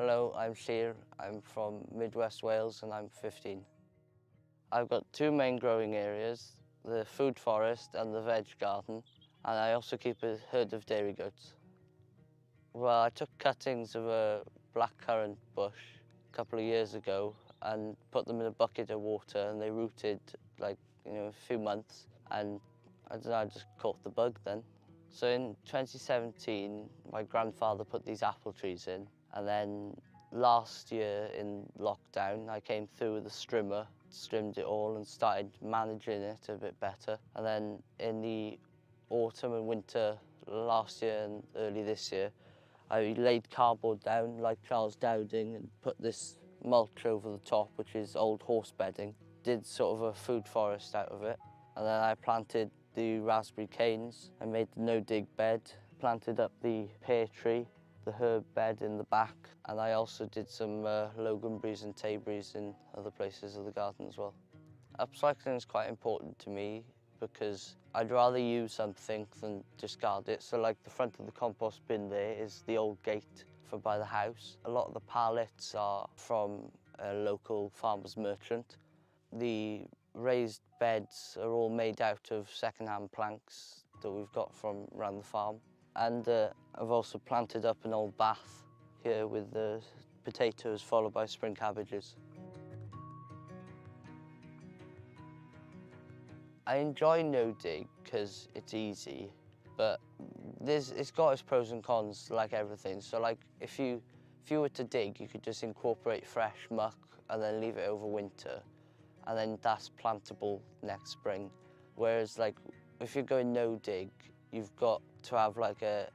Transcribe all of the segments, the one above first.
Hello, I'm Shir. I'm from Midwest Wales and I'm 15. I've got two main growing areas, the food forest and the veg garden, and I also keep a herd of dairy goats. Well, I took cuttings of a blackcurrant bush a couple of years ago and put them in a bucket of water, and they rooted a few months, and I don't know, I just caught the bug then. So in 2017, my grandfather put these apple trees in, and then last year in lockdown, I came through with a strimmer, trimmed it all and started managing it a bit better. And then in the autumn and winter last year and early this year, I laid cardboard down like Charles Dowding and put this mulch over the top, which is old horse bedding. Did sort of a food forest out of it. And then I planted the raspberry canes. I made the no-dig bed, planted up the pear tree, the herb bed in the back, and I also did some loganberries and tayberries in other places of the garden as well. Upcycling is quite important to me because I'd rather use something than discard it. So like the front of the compost bin there is the old gate from by the house. A lot of the pallets are from a local farmer's merchant. The raised beds are all made out of second-hand planks that we've got from around the farm. And I've also planted up an old bath here with the potatoes followed by spring cabbages. I enjoy no-dig because it's easy, but it's got its pros and cons like everything. So like if you were to dig, you could just incorporate fresh muck and then leave it over winter, and then that's plantable next spring. Whereas like if you're going no-dig, you've got to have like a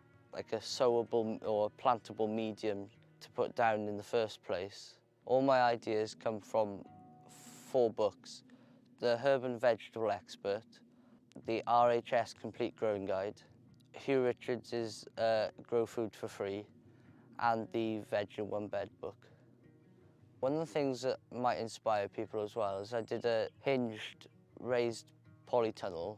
sowable or plantable medium to put down in the first place. All my ideas come from 4 books: the Herb and Vegetable Expert, the RHS Complete Growing Guide, Hugh Richards' Grow Food for Free, and the Veg in One Bed book. One of the things that might inspire people as well is I did a hinged raised polytunnel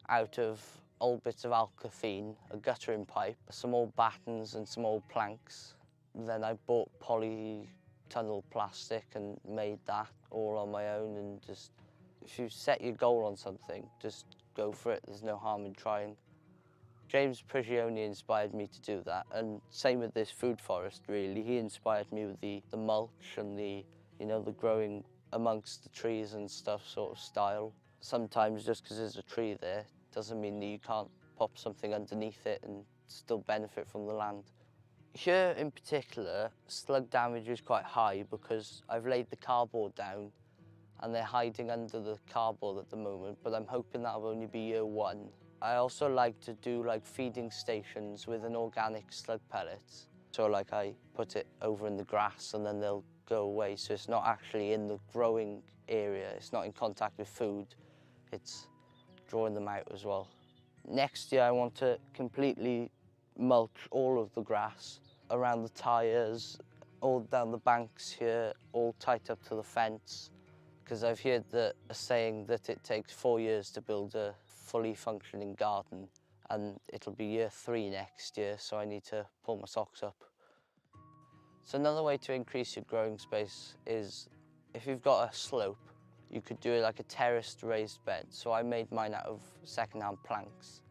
out of old bits of alcathene, a guttering pipe, some old battens and some old planks. Then I bought polytunnel plastic and made that all on my own. And just, if you set your goal on something, just go for it. There's no harm in trying. James Prigioni inspired me to do that, and same with this food forest really. He inspired me with the mulch and the growing amongst the trees and stuff sort of style. Sometimes just because there's a tree there doesn't mean that you can't pop something underneath it and still benefit from the land. Here in particular, slug damage is quite high because I've laid the cardboard down and they're hiding under the cardboard at the moment, but I'm hoping that'll only be year 1. I also like to do like feeding stations with an organic slug pellets. So like I put it over in the grass and then they'll go away, so it's not actually in the growing area, it's not in contact with food, it's drawing them out as well. Next year I want to completely mulch all of the grass around the tyres, all down the banks here, all tight up to the fence, because I've heard a saying that it takes 4 years to build a fully functioning garden, and it'll be year 3 next year, so I need to pull my socks up. So another way to increase your growing space is if you've got a slope, you could do like a terraced raised bed. So I made mine out of second-hand planks.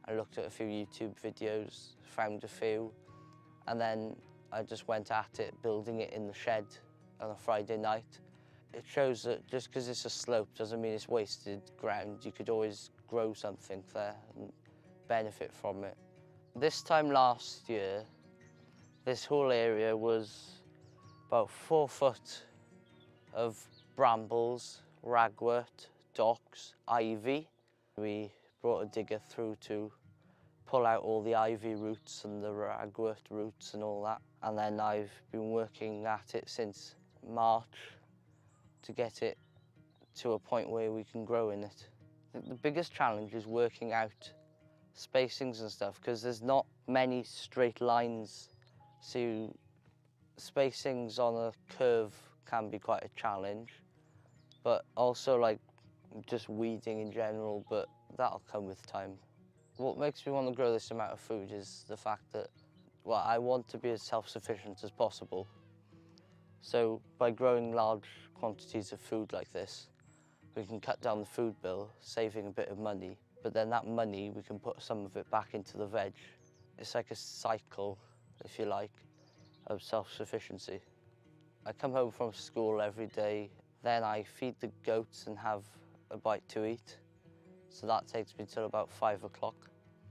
I looked at a few YouTube videos, found a few, and then I just went at it, building it in the shed on a Friday night. It shows that just because it's a slope doesn't mean it's wasted ground. You could always grow something there and benefit from it. This time last year, this whole area was about 4 foot of brambles, ragwort, docks, ivy. We brought a digger through to pull out all the ivy roots and the ragwort roots and all that. And then I've been working at it since March to get it to a point where we can grow in it. The biggest challenge is working out spacings and stuff because there's not many straight lines, so spacings on a curve can be quite a challenge, but also like just weeding in general, but that'll come with time. What makes me want to grow this amount of food is the fact that Well, I want to be as self-sufficient as possible. So by growing large quantities of food like this, we can cut down the food bill, saving a bit of money, but then that money, we can put some of it back into the veg. It's like a cycle, if you like, of self-sufficiency. I come home from school every day, then I feed the goats and have a bite to eat. So that takes me till about 5 o'clock.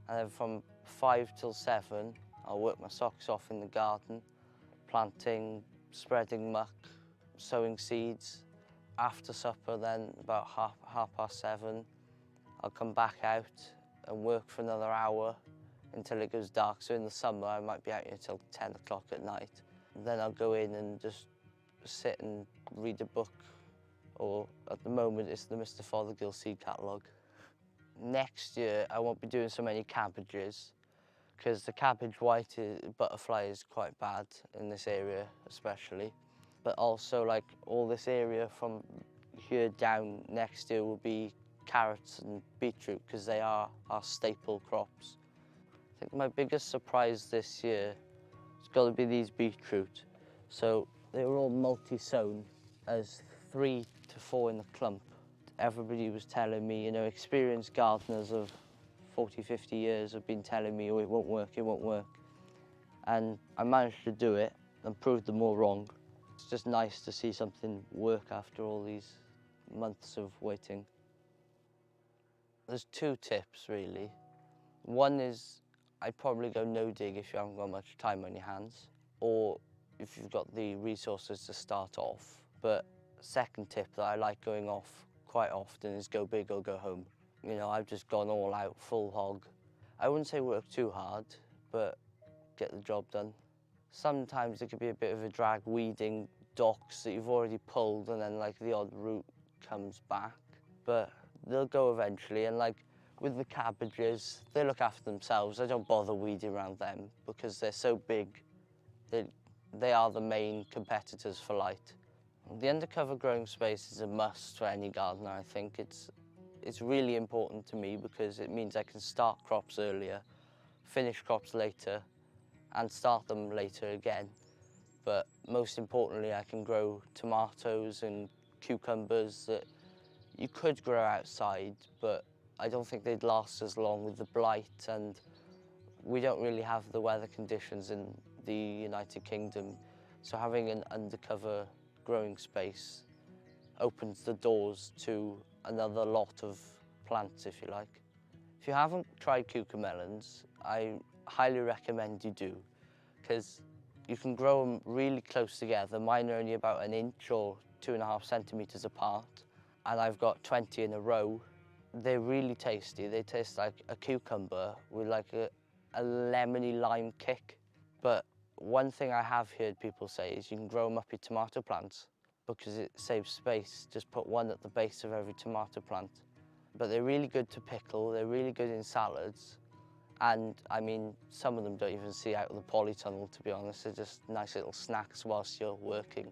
And then from 5 till 7, I'll work my socks off in the garden, planting, spreading muck, sowing seeds. After supper then, about half past 7, I'll come back out and work for another hour until it goes dark. So in the summer, I might be out here till 10 o'clock at night. Then I'll go in and just sit and read a book, or at the moment it's the Mr. Fothergill seed catalogue. Next year I won't be doing so many cabbages because the cabbage white butterfly is quite bad in this area especially. But also like all this area from here down next year will be carrots and beetroot because they are our staple crops. I think my biggest surprise this year has got to be these beetroot. So they were all multi-sown as 3 to 4 in a clump. Everybody was telling me, you know, experienced gardeners of 40, 50 years have been telling me, oh, it won't work, it won't work. And I managed to do it and proved them all wrong. It's just nice to see something work after all these months of waiting. There's 2 tips, really. One is I'd probably go no dig if you haven't got much time on your hands, or if you've got the resources to start off. But second tip that I like going off quite often is go big or go home. You know, I've just gone all out, full hog. I wouldn't say work too hard, but get the job done. Sometimes it could be a bit of a drag weeding docks that you've already pulled and then like the odd root comes back, but they'll go eventually. And like with the cabbages, they look after themselves. I don't bother weeding around them because they're so big. They are the main competitors for light. The undercover growing space is a must for any gardener, I think. It's really important to me because it means I can start crops earlier, finish crops later, and start them later again. But most importantly, I can grow tomatoes and cucumbers that you could grow outside, but I don't think they'd last as long with the blight, and we don't really have the weather conditions in the United Kingdom. So having an undercover growing space opens the doors to another lot of plants, if you like. If you haven't tried cucamelons, I highly recommend you do, because you can grow them really close together. Mine are only about 1 inch or 2.5 centimetres apart, and I've got 20 in a row. They're really tasty. They taste like a cucumber with like a lemony lime kick. But one thing I have heard people say is you can grow them up your tomato plants because it saves space. Just put one at the base of every tomato plant. But they're really good to pickle. They're really good in salads. And I mean, some of them don't even see out of the polytunnel, to be honest. They're just nice little snacks whilst you're working.